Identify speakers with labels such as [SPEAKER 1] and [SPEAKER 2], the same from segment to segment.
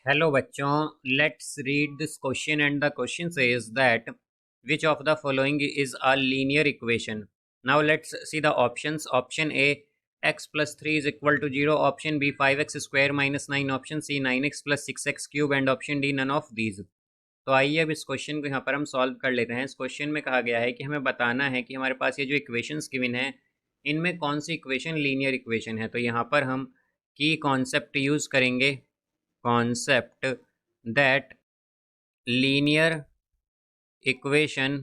[SPEAKER 1] Hello बच्चों, let's read this question and the question says that which of the following is a linear equation. Now let's see the options. Option A, x plus 3 is equal to 0. Option B, 5x square minus 9. Option C, 9x plus 6x cube. And option D, none of these. तो आइए अब इस question को यहाँ पर हम solve कर लेते हैं। इस क्वेश्चन में कहा गया है कि हमें बताना है कि हमारे पास ये जो इक्वेशंस गिवन है इनमें कौन सी इक्वेशन लीनियर इक्वेशन है। तो यहाँ पर हम की कॉन्सेप्ट यूज़ करेंगे, concept that linear equation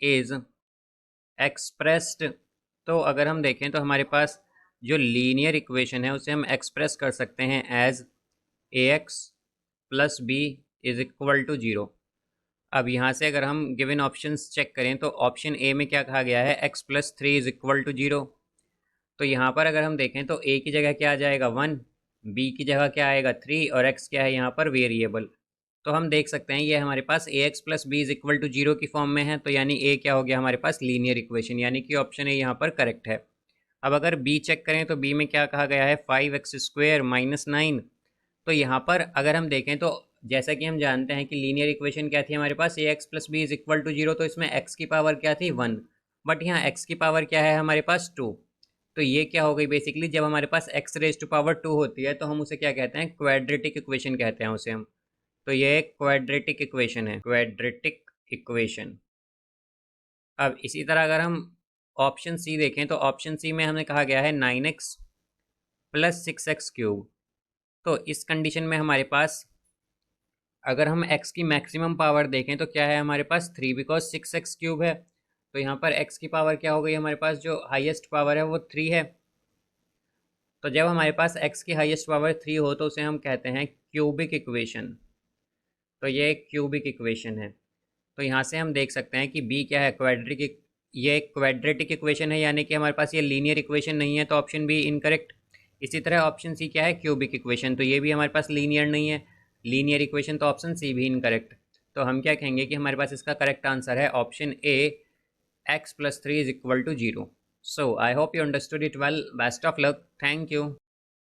[SPEAKER 1] is expressed। तो अगर हम देखें तो हमारे पास जो लीनियर इक्वेशन है उसे हम एक्सप्रेस कर सकते हैं as a x plus b is equal to 0। अब यहाँ से अगर हम गिवन ऑप्शंस चेक करें तो ऑप्शन ए में क्या कहा गया है, x plus 3 is equal to 0। तो यहाँ पर अगर हम देखें तो ए की जगह क्या आ जाएगा 1, बी की जगह क्या आएगा 3 और एक्स क्या है यहाँ पर वेरिएबल। तो हम देख सकते हैं ये हमारे पास a x plus b is equal to 0 की फॉर्म में है। तो यानी ए क्या हो गया हमारे पास लीनियर इक्वेशन, यानी कि ऑप्शन ए यहाँ पर करेक्ट है। अब अगर बी चेक करें तो बी में क्या कहा गया है, 5x स्क्वायर माइनस 9। तो यहाँ पर अगर हम देखें तो जैसा कि हम जानते हैं कि लीनियर इक्वेशन क्या थी हमारे पास, a x plus b is equal to 0। तो इसमें एक्स की पावर क्या थी 1, बट यहाँ एक्स की पावर क्या है हमारे पास 2। तो ये क्या हो गई बेसिकली, जब हमारे पास एक्स रेज टू पावर 2 होती है तो हम उसे क्या कहते हैं, क्वाड्रेटिक इक्वेशन कहते हैं उसे हम। तो ये एक क्वाड्रेटिक इक्वेशन है, क्वाड्रेटिक इक्वेशन। अब इसी तरह अगर हम ऑप्शन सी देखें तो ऑप्शन सी में हमें कहा गया है 9x प्लस 6x क्यूब। तो इस कंडीशन में हमारे पास अगर हम x की मैक्सिमम पावर देखें तो क्या है हमारे पास 3, बिकॉज 6x क्यूब है। तो यहाँ पर x की पावर क्या हो गई हमारे पास, जो हाईएस्ट पावर है वो 3 है। तो जब हमारे पास x की हाईएस्ट पावर 3 हो तो उसे हम कहते हैं क्यूबिक इक्वेशन। तो ये एक क्यूबिक इक्वेशन है। तो यहाँ से हम देख सकते हैं कि b क्या है, क्वाड्रेटिक। ये एक क्वाड्रेटिक इक्वेशन है, यानी कि हमारे पास ये लीनियर इक्वेशन नहीं है, तो ऑप्शन बी इनकरेक्ट। इसी तरह ऑप्शन सी क्या है, क्यूबिक इक्वेशन, तो ये भी हमारे पास लीनियर नहीं है, लीनियर इक्वेशन, तो ऑप्शन सी भी इनकरेक्ट। तो हम क्या कहेंगे कि हमारे पास इसका करेक्ट आंसर है option A, x plus 3 is equal to 0. So I hope you understood it well. Best of luck. Thank you.